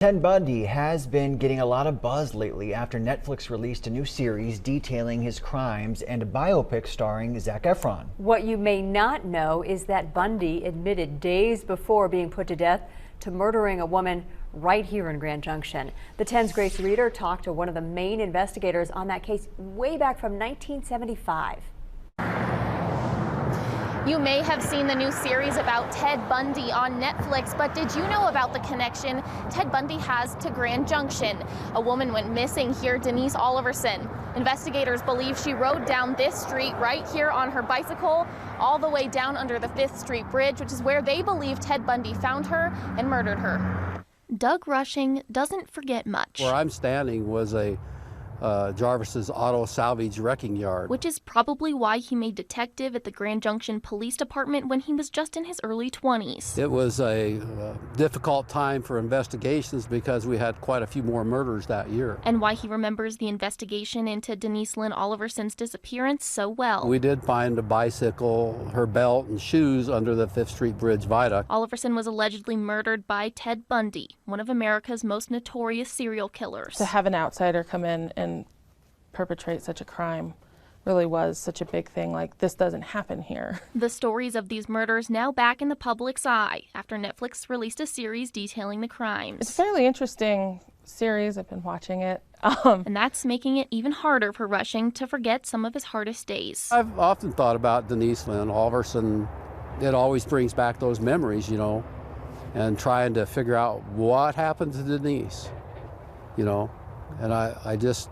Ted Bundy has been getting a lot of buzz lately after Netflix released a new series detailing his crimes and a biopic starring Zac Efron. What you may not know is that Bundy admitted days before being put to death to murdering a woman right here in Grand Junction. The 10's Grace Reader talked to one of the main investigators on that case way back from 1975. You may have seen the new series about Ted Bundy on Netflix, but did you know about the connection Ted Bundy has to Grand Junction? A woman went missing here, Denise Oliverson. Investigators believe she rode down this street right here on her bicycle, all the way down under the 5th Street Bridge, which is where they believe Ted Bundy found her and murdered her. Doug Rushing doesn't forget much. Where I'm standing was a Jarvis's auto salvage wrecking yard. Which is probably why he made detective at the Grand Junction Police Department when he was just in his early 20s. It was a difficult time for investigations because we had quite a few more murders that year. And why he remembers the investigation into Denise Oliverson's disappearance so well. We did find a bicycle, her belt, and shoes under the 5th Street Bridge viaduct. Oliverson was allegedly murdered by Ted Bundy, one of America's most notorious serial killers. To have an outsider come in and perpetrate such a crime really was such a big thing. Like, this doesn't happen here. The stories of these murders now back in the public's eye after Netflix released a series detailing the crimes. It's a fairly interesting series. I've been watching it. And that's making it even harder for Rushing to forget some of his hardest days. I've often thought about Denise Oliverson. It always brings back those memories, you know, and trying to figure out what happened to Denise, you know, and I just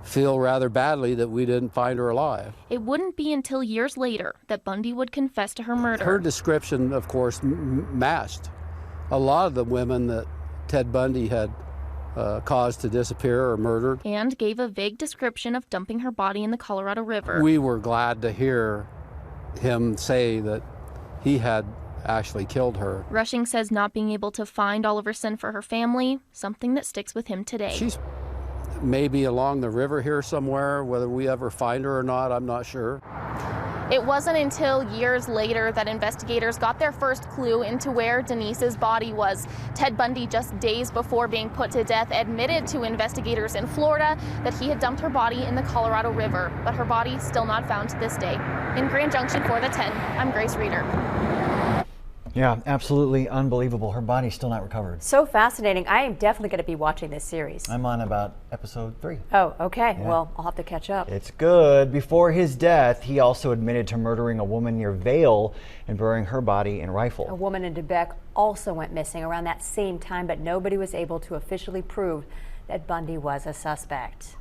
feel rather badly that we didn't find her alive. It wouldn't be until years later that Bundy would confess to her murder. Her description, of course, matched a lot of the women that Ted Bundy had caused to disappear or murdered. And gave a vague description of dumping her body in the Colorado River. We were glad to hear him say that he had actually killed her. Rushing says not being able to find Oliverson for her family, something that sticks with him today. She's maybe along the river here somewhere. Whether we ever find her or not, I'm not sure. It wasn't until years later that investigators got their first clue into where Denise's body was. Ted Bundy, just days before being put to death, admitted to investigators in Florida that he had dumped her body in the Colorado River, but her body still not found to this day. In Grand Junction for the 10, I'm Grace Reader. Yeah, absolutely unbelievable. Her body's still not recovered. So fascinating. I am definitely going to be watching this series. I'm on about episode 3. Oh, okay. Yeah. Well, I'll have to catch up. It's good. Before his death, he also admitted to murdering a woman near Vail and burying her body in Rifle. A woman in DeBeck also went missing around that same time, but nobody was able to officially prove that Bundy was a suspect.